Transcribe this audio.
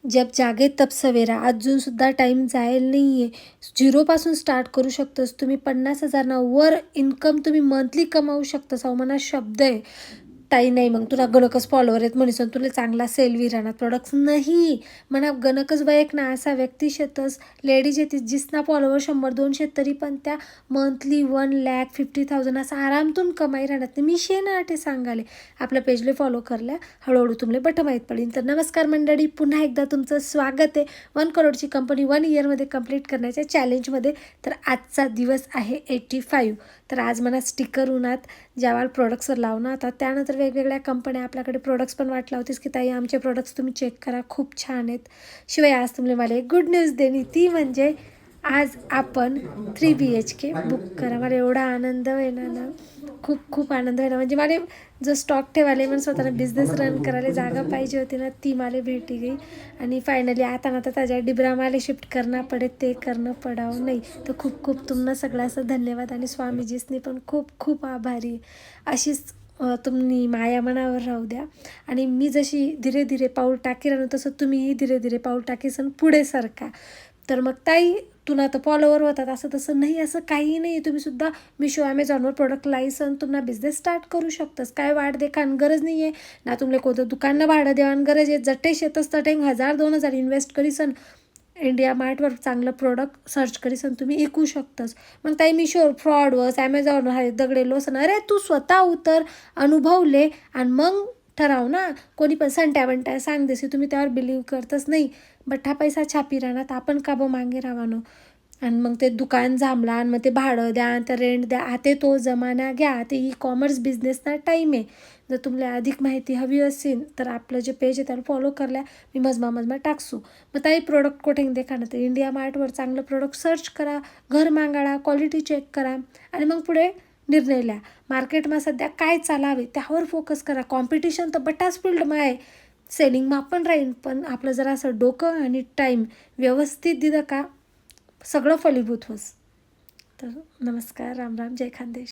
जब जागे तब सवेरा. अजूनसुद्धा टाईम जायला नाही आहे. झिरोपासून स्टार्ट करू शकतोस. तुम्ही 50,000 वर इन्कम तुम्ही मंथली कमावू शकतास. अहो मना शब्द आहे. ताई नाही मग तुला गणकच फॉलोवर आहेत म्हणीसन तुला चांगला सेल विराणात प्रोडक्ट्स नाही. म्हणा गणकच बायक ना असा व्यक्ती शेतस लेडीज येते जिसना फॉलोवर 100-200 तरी पण त्या मंथली 1,50,000 असं आरामतून कमाई राहणार. मी शे ना आटे सांगाले आपल्या पेजले फॉलो करल्या हळूहळू तुमले बट माहीत पडेल. तर नमस्कार मंडळी, पुन्हा एकदा तुमचं स्वागत आहे 1 करोडची कंपनी 1 इयरमध्ये कंप्लीट करण्याच्या चॅलेंजमध्ये. तर आजचा दिवस आहे 85. तर आज मला स्टिकर उन्हात ज्यावेळेला प्रोडक्ट्सवर लावणं आता त्यानंतर वेगवेगळ्या कंपन्या आपल्याकडे प्रोडक्ट्स पण वाटला होतीस की ताई आमचे प्रोडक्ट्स तुम्ही चेक करा, खूप छान आहेत. शिवाय आज तुम्हाला मला एक गुड न्यूज देणी, ती म्हणजे आज आपण 3 BHK बुक करा. मला एवढा आनंद व्हायला ना, खूप खूप आनंद व्हायला. म्हणजे मला जो स्टॉक ठेवायला मला स्वतःला बिझनेस रन करायला जागा पाहिजे होती ना, ती मला भेटी गई. आणि फायनली आता ना तर त्याच्या डिबरा मला शिफ्ट करणं पडे, ते करणं पडावं नाही. तर खूप खूप तुम्हाला सगळ्याचं धन्यवाद आणि स्वामीजीसनी पण खूप खूप आभारी. अशीच तुम्ही माया मनावर राहू द्या. आणि मी जशी धीरे धीरे पाऊल टाकी राहणं तसं तुम्हीही धीरे धीरे पाऊल टाकीसन पुढे सरका. तर मग ताई तुला तर फॉलोवर होतात असं तसं नाही, असं काही नाही. तुम्ही सुद्धा मिशो ॲमेझॉनवर प्रोडक्ट लायसन तुम्हाला बिझनेस स्टार्ट करू शकतास. काय वाट देखान गरज नाही आहे ना, तुम्हाला कोणतं दुकाननं भाडं देवान गरज आहे. जटे शेतच तटे 1,000-2,000 इन्व्हेस्ट करीसन इंडिया मार्टवर चांगलं प्रोडक्ट सर्च करीसन तुम्ही ऐकू शकतास. मग ताई मिशो फ्रॉडवर्स ॲमेझॉनवर आहे दगडे लोसन, अरे तू स्वतः उतर, अनुभवले आणि मग ठराव ना. कोणी पण संट्या बंट्या सांग देसे तुम्ही त्यावर बिलीव्ह करतच नाही. बठ्ठा पैसा छापी राहणार आपण का बं मागे राहावं. आणि मग ते दुकान जांभला आणि मग ते भाडं द्या आणि ते रेंट द्या. आता तो जमाना घ्या. ते ई-कॉमर्स बिझनेसना टाईम आहे. जर तुम्हाला अधिक माहिती हवी असेल तर आपलं जे पेज आहे त्याला फॉलो करल्या मी मजमा टाकसू. मग ताई प्रोडक्ट कोठे देखा ना, तर इंडिया मार्टवर चांगलं प्रोडक्ट सर्च करा, घर मागाळा, क्वालिटी चेक करा आणि मग पुढे निर्णय लिहा. मार्केटમાં सध्या काय चालावे त्यावर फोकस करा. कॉम्पिटिशन तर बटाच फील्डમાં आहे. सेलिंगમાં पण राहील, पण आपलं जरा असं डोकं आणि टाईम व्यवस्थित दिलं का सगळं फलीभूत होस. तर नमस्कार, राम राम, जय खानदेश.